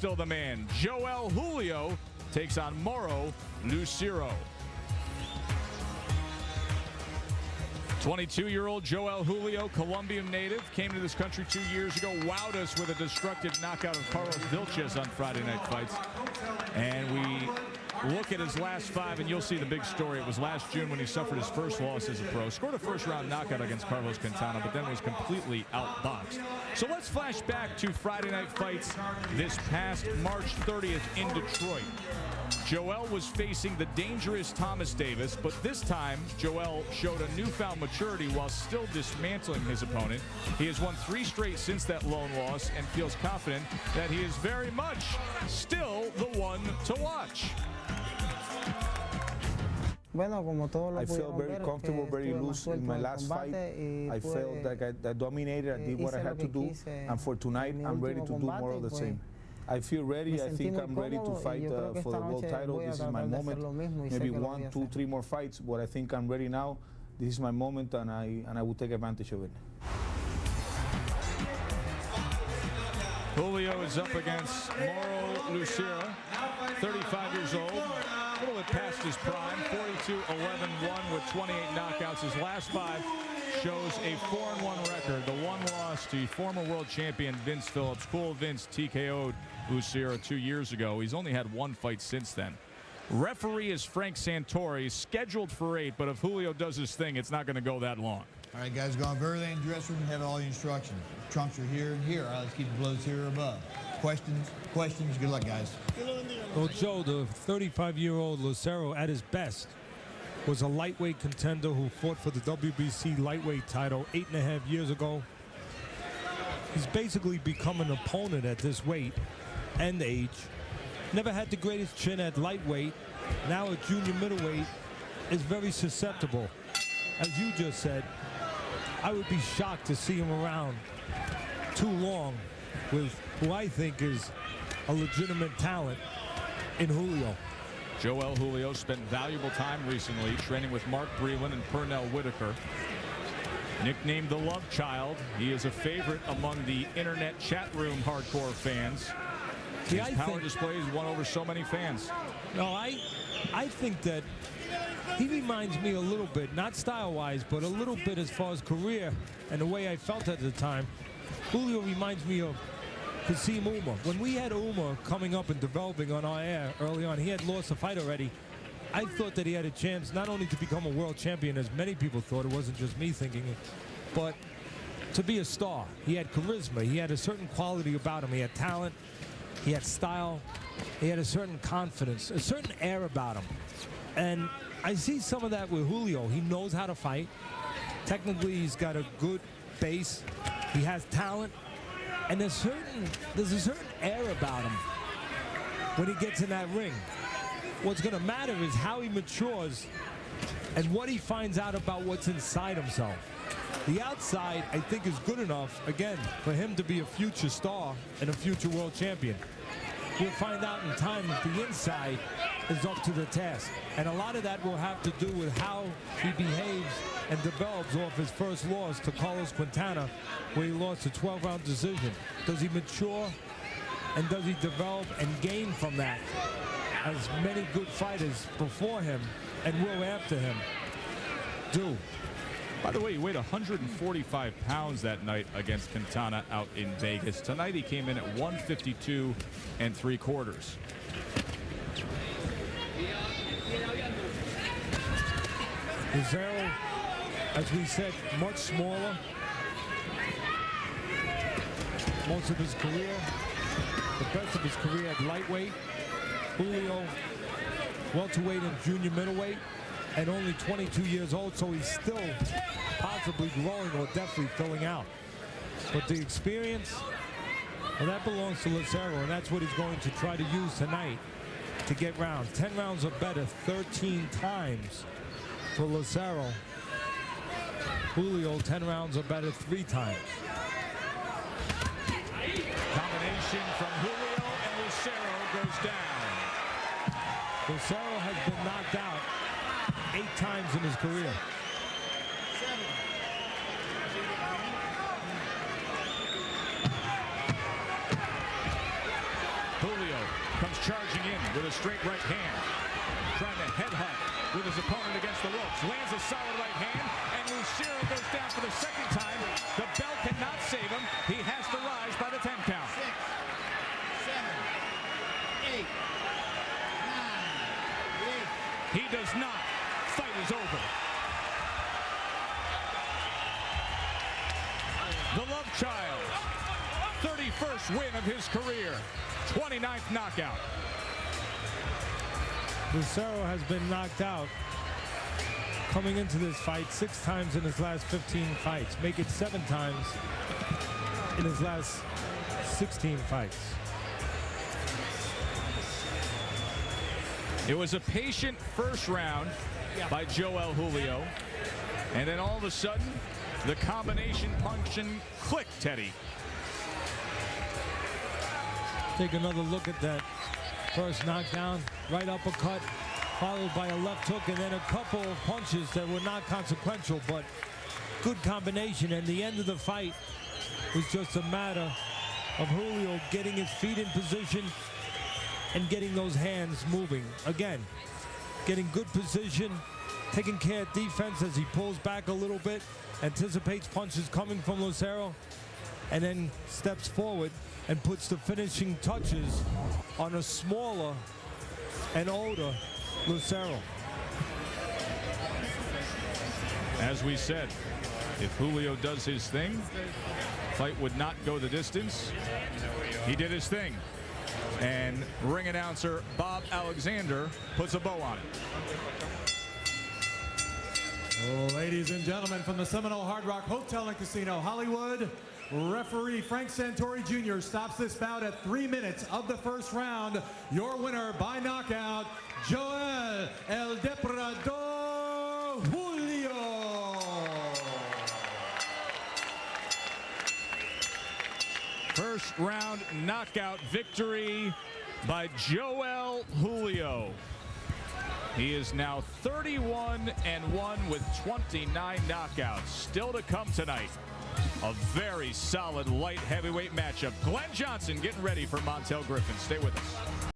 still the man. Joel Julio takes on Mauro Lucero. 22-year-old Joel Julio, Colombian native, came to this country 2 years ago, wowed us with a destructive knockout of Carlos Vilches on Friday Night Fights. And we look at his last 5, and you'll see the big story. It was last June when he suffered his first loss as a pro. Scored a first-round knockout against Carlos Quintana, but then was completely outboxed. So let's flash back to Friday Night Fights this past March 30th in Detroit. Joel was facing the dangerous Thomas Davis, but this time Joel showed a newfound maturity while still dismantling his opponent. He has won 3 straight since that lone loss and feels confident that he is very much still the one to watch. I felt very comfortable, very loose in my last fight. I felt like I dominated, I did what I had to do, and for tonight I'm ready to do more of the same. I feel ready. I think I'm ready to fight for the world title. This is my moment. Maybe 1, 2, 3 more fights, but I think I'm ready now. This is my moment, and I will take advantage of it. Julio is up against Mauro Lucero, 35 years old, a little bit past his prime, 42-11-1 with 28 knockouts. His last 5 shows a 4-1 record. The one loss to former world champion Vince Phillips. Cool Vince TKO'd Lucero 2 years ago. He's only had 1 fight since then. Referee is Frank Santori, scheduled for 8, but if Julio does his thing, it's not going to go that long. All right, guys, go on very late in the dressing room, have all the instructions. Trunks are here and here. All right, let's keep the blows here or above. Questions? Good luck, guys. Well, Joe, the 35-year-old Lucero at his best was a lightweight contender who fought for the WBC lightweight title 8.5 years ago. He's basically become an opponent at this weight and age. Never had the greatest chin at lightweight. Now at junior middleweight is very susceptible. As you just said, I would be shocked to see him around too long with who I think is a legitimate talent in Julio. Joel Julio spent valuable time recently training with Mark Breland and Pernell Whitaker. Nicknamed the Love Child, he is a favorite among the internet chat room hardcore fans. His power displays won over so many fans. No, I think that he reminds me a little bit, not style-wise, but a little bit as far as career and the way I felt at the time. Julio reminds me of Kasim Umar. When we had Umar coming up and developing on our air early on, he had lost a fight already. I thought that he had a chance not only to become a world champion, as many people thought, it wasn't just me thinking it, but to be a star. He had charisma. He had a certain quality about him. He had talent. He had style. He had a certain confidence, a certain air about him. And I see some of that with Julio. He knows how to fight. Technically, he's got a good base. He has talent. And there's a certain air about him when he gets in that ring. What's going to matter is how he matures and what he finds out about what's inside himself. The outside, I think, is good enough, again, for him to be a future star and a future world champion. We'll find out in time that the inside is up to the task. And a lot of that will have to do with how he behaves and develops off his first loss to Carlos Quintana, where he lost a 12-round decision. Does he mature and does he develop and gain from that, as many good fighters before him and will after him do? By the way, he weighed 145 pounds that night against Quintana out in Vegas. Tonight he came in at 152 3/4. Lucero, as we said, much smaller. Most of his career, the best of his career at lightweight. Julio, welterweight and junior middleweight, and only 22 years old, so he's still possibly growing or definitely filling out. But the experience, well, that belongs to Lucero, and that's what he's going to try to use tonight to get rounds. 10 rounds or better 13 times for Lucero. Julio, 10 rounds or better 3 times. Combination from Julio, and Lucero goes down. Lucero has been knocked out 8 times in his career. Julio comes charging in with a straight right hand. Trying to headhunt with his opponent against the ropes. Lands a solid right hand, and Lucero goes down for the second time. The bell cannot save him. He has to rise by the 10 count. 6, 7, 8, 9, 8. He does not. Fight is over. The love child. 31st win of his career. 29th knockout. Lucero has been knocked out coming into this fight 6 times in his last 15 fights. Make it 7 times in his last 16 fights. It was a patient first round by Joel Julio. And then all of a sudden, the combination punch and click, Teddy. Take another look at that first knockdown. Right uppercut, followed by a left hook, and then a couple of punches that were not consequential, but good combination. And the end of the fight was just a matter of Julio getting his feet in position and getting those hands moving. Again, getting good position, taking care of defense as he pulls back a little bit, anticipates punches coming from Lucero, and then steps forward and puts the finishing touches on a smaller and older Lucero. As we said, if Julio does his thing, fight would not go the distance. He did his thing. And ring announcer Bob Alexander puts a bow on it. Ladies and gentlemen, from the Seminole Hard Rock Hotel and Casino, Hollywood, referee Frank Santori Jr. stops this bout at 3 minutes of the first round. Your winner by knockout, Joel El Depredador Julio. First round knockout victory by Joel Julio. He is now 31-1 with 29 knockouts. Still to come tonight. A very solid light heavyweight matchup. Glenn Johnson getting ready for Montel Griffin. Stay with us.